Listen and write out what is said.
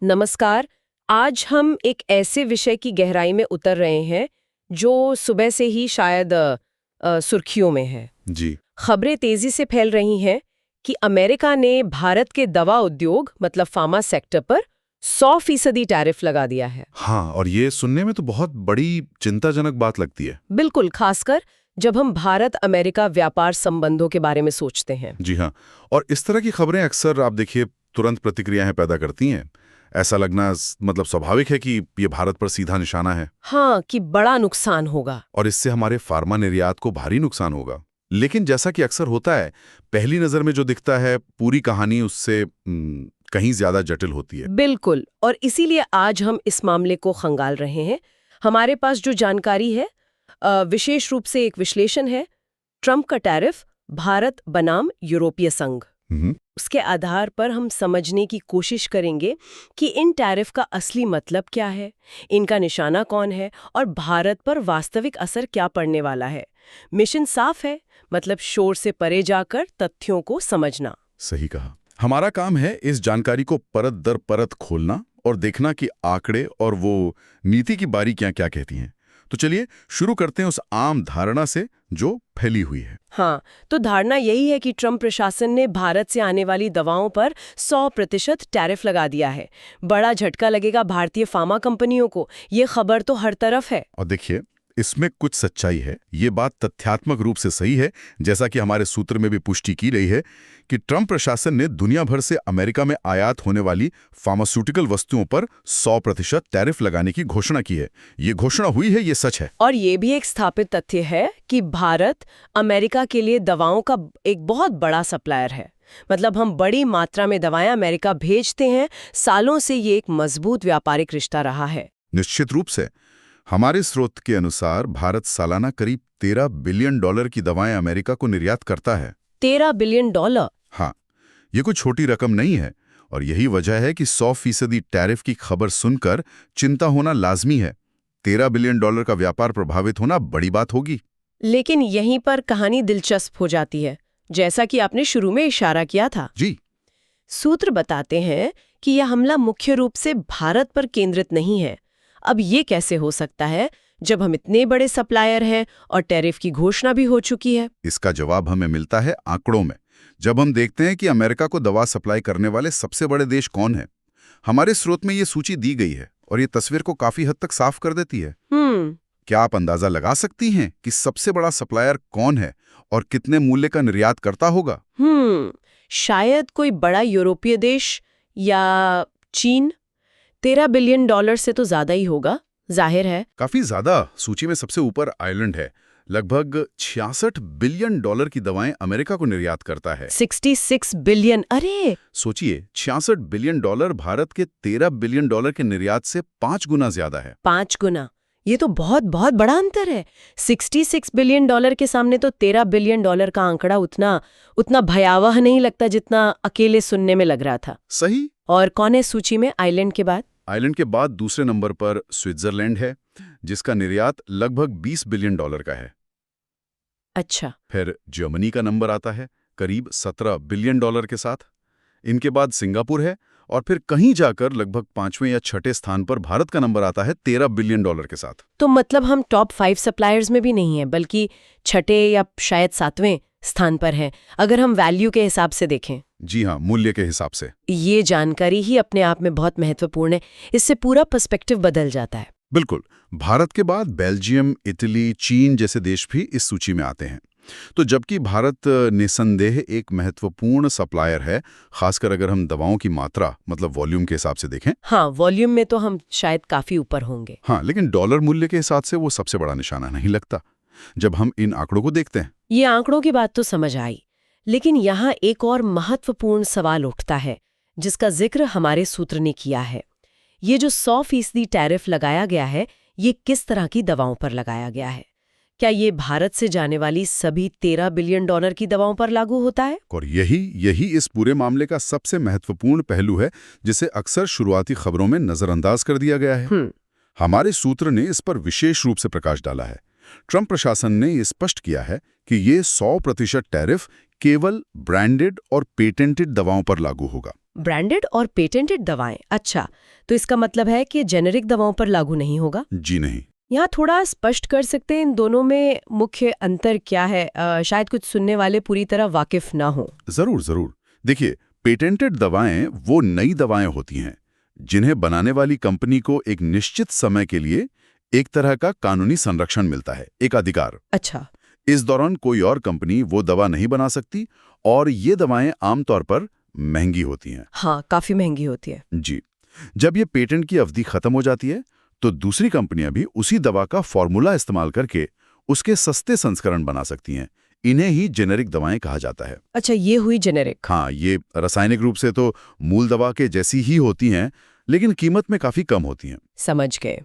नमस्कार। आज हम एक ऐसे विषय की गहराई में उतर रहे हैं जो सुबह से ही शायद सुर्खियों में है। जी। खबरें तेजी से फैल रही हैं कि अमेरिका ने भारत के दवा उद्योग मतलब फार्मा सेक्टर पर 100% टैरिफ लगा दिया है। हाँ, और ये सुनने में तो बहुत बड़ी चिंताजनक बात लगती है। बिल्कुल, खासकर जब हम भारत अमेरिका व्यापार संबंधों के बारे में सोचते हैं। जी हाँ, और इस तरह की खबरें अक्सर आप देखिए तुरंत प्रतिक्रियाएं पैदा करती हैं। ऐसा लगना मतलब स्वाभाविक है कि ये भारत पर सीधा निशाना है हाँ, कि बड़ा नुकसान होगा। और इससे हमारे फार्मा निर्यात को भारी नुकसान होगा। लेकिन जैसा कि अक्सर होता है, पहली नज़र में जो दिखता है पूरी कहानी उससे कहीं ज्यादा जटिल होती है। बिल्कुल, और इसीलिए आज हम इस मामले को खंगाल रहे हैं। हमारे पास जो जानकारी है विशेष रूप से एक विश्लेषण है ट्रंप का टैरिफ भारत बनाम यूरोपीय संघ। उसके आधार पर हम समझने की कोशिश करेंगे कि इन टैरिफ का असली मतलब क्या है, इनका निशाना कौन है और भारत पर वास्तविक असर क्या पड़ने वाला है। मिशन साफ है, मतलब शोर से परे जाकर तथ्यों को समझना। सही कहा। हमारा काम है इस जानकारी को परत दर परत खोलना और देखना कि आंकड़े और वो नीति की बारीकियां क्या कहती हैं। तो चलिए शुरू करते हैं उस आम धारणा से जो फैली हुई है। हाँ, तो धारणा यही है कि ट्रंप प्रशासन ने भारत से आने वाली दवाओं पर 100% टैरिफ लगा दिया है। बड़ा झटका लगेगा भारतीय फार्मा कंपनियों को। ये खबर तो हर तरफ है। और देखिए, इसमें कुछ सच्चाई है। ये बात तथ्यात्मक रूप से सही है, जैसा कि हमारे सूत्र में भी पुष्टि की गई है कि ट्रंप प्रशासन ने दुनिया भर से अमेरिका में आयात होने वाली फार्मास्यूटिकल वस्तुओं पर 100% टैरिफ लगाने की घोषणा की है। ये घोषणा हुई है, ये सच है। और ये भी एक स्थापित तथ्य है कि भारत अमेरिका के लिए दवाओं का एक बहुत बड़ा सप्लायर है। मतलब हम बड़ी मात्रा में दवाएं अमेरिका भेजते हैं। सालों से ये एक मजबूत व्यापारिक रिश्ता रहा है। निश्चित रूप से। हमारे स्रोत के अनुसार भारत सालाना करीब $13 बिलियन की दवाएं अमेरिका को निर्यात करता है। $13 बिलियन? हाँ, ये कोई छोटी रकम नहीं है और यही वजह है कि 100% टैरिफ की खबर सुनकर चिंता होना लाजमी है। $13 बिलियन का व्यापार प्रभावित होना बड़ी बात होगी। लेकिन यहीं पर कहानी दिलचस्प हो जाती है, जैसा कि आपने शुरू में इशारा किया था। जी। सूत्र बताते हैं कि यह हमला मुख्य रूप से भारत पर केंद्रित नहीं है। अब ये कैसे हो सकता है जब हम इतने बड़े सप्लायर हैं और टैरिफ की घोषणा भी हो चुकी है? इसका जवाब हमें मिलता है आंकड़ों में। जब हम देखते हैं कि अमेरिका को दवा सप्लाई करने वाले सबसे बड़े देश कौन हैं, हमारे स्रोत में ये सूची दी गई है और ये तस्वीर को काफी हद तक साफ कर देती है। क्या आप अंदाजा लगा सकती हैं कि सबसे बड़ा सप्लायर कौन है और कितने मूल्य का निर्यात करता होगा? शायद कोई बड़ा यूरोपीय देश या चीन। $13 बिलियन से तो ज्यादा ही होगा, जाहिर है। काफी ज्यादा। सूची में सबसे ऊपर आयरलैंड है। लगभग $66 बिलियन की दवाएं अमेरिका को निर्यात करता है। 66 बिलियन? अरे सोचिए, $66 बिलियन भारत के $13 बिलियन के निर्यात से 5 गुना ज्यादा है। 5 गुना? ये तो बहुत बहुत बड़ा अंतर है। $66 बिलियन के सामने तो $13 बिलियन का आंकड़ा उतना भयावह नहीं लगता जितना अकेले सुनने में लग रहा था। सही। और कौन है सूची में आइलैंड के बाद? आइलैंड के बाद दूसरे नंबर पर स्विट्जरलैंड है, जिसका निर्यात लगभग $20 बिलियन का है। अच्छा। फिर जर्मनी का नंबर आता है करीब $17 बिलियन के साथ। इनके बाद सिंगापुर है और फिर कहीं जाकर लगभग 5वें या 6ठे स्थान पर भारत का नंबर आता है $13 बिलियन के साथ। तो मतलब हम टॉप 5 सप्लायर्स में भी नहीं है, बल्कि 6ठे या शायद 7वें स्थान पर हैं, अगर हम वैल्यू के हिसाब से देखें। जी हाँ, मूल्य के हिसाब से। ये जानकारी ही अपने आप में बहुत महत्वपूर्ण है। इससे पूरा पर्सपेक्टिव बदल जाता है। बिल्कुल। भारत के बाद बेल्जियम, इटली, चीन जैसे देश भी इस सूची में आते हैं। तो जबकि भारत निसंदेह एक महत्वपूर्ण सप्लायर है, खासकर अगर हम दवाओं की मात्रा मतलब वॉल्यूम के हिसाब से देखें। हाँ, वॉल्यूम में तो हम शायद काफी ऊपर होंगे। हाँ, लेकिन डॉलर मूल्य के हिसाब से वो सबसे बड़ा निशाना नहीं लगता जब हम इन आंकड़ों को देखते हैं। ये आंकड़ों की बात तो समझ आई, लेकिन यहाँ एक और महत्वपूर्ण सवाल उठता है जिसका जिक्र हमारे सूत्र ने किया है। ये जो 100% टैरिफ लगाया गया है, ये किस तरह की दवाओं पर लगाया गया है? क्या ये भारत से जाने वाली सभी $13 बिलियन की दवाओं पर लागू होता है? और यही इस पूरे मामले का सबसे महत्वपूर्ण पहलू है, जिसे अक्सर शुरुआती खबरों में नजरअंदाज कर दिया गया है। हमारे सूत्र ने इस पर विशेष रूप से प्रकाश डाला है। ट्रंप प्रशासन ने ये स्पष्ट किया है कि ये 100% टैरिफ केवल ब्रांडेड और पेटेंटेड दवाओं पर लागू होगा। ब्रांडेड और पेटेंटेड दवाएं, अच्छा, तो इसका मतलब है कि जेनेरिक दवाओं पर लागू नहीं होगा? जी नहीं। यहाँ थोड़ा स्पष्ट कर सकते हैं इन दोनों में मुख्य अंतर क्या है? शायद कुछ सुनने वाले पूरी तरह वाकिफ ना हो। जरूर जरूर। देखिए, पेटेंटेड दवाएं वो नई दवाएं होती हैं जिन्हें बनाने वाली कंपनी को एक निश्चित समय के लिए एक तरह का कानूनी संरक्षण मिलता है, एक अधिकार। अच्छा। इस दौरान कोई और कंपनी वो दवा नहीं बना सकती और ये दवाएं आमतौर पर महंगी होती हैं। हाँ, काफी महंगी होती है। जी। जब ये पेटेंट की अवधि खत्म हो जाती है तो दूसरी कंपनियां भी उसी दवा का फॉर्मूला इस्तेमाल करके उसके सस्ते संस्करण बना सकती हैं। इन्हें ही जेनेरिक दवाएं कहा जाता है। अच्छा, ये हुई जेनेरिक। हाँ, ये रासायनिक रूप से तो मूल दवा के जैसी ही होती हैं, लेकिन कीमत में काफी कम होती हैं। समझ गए।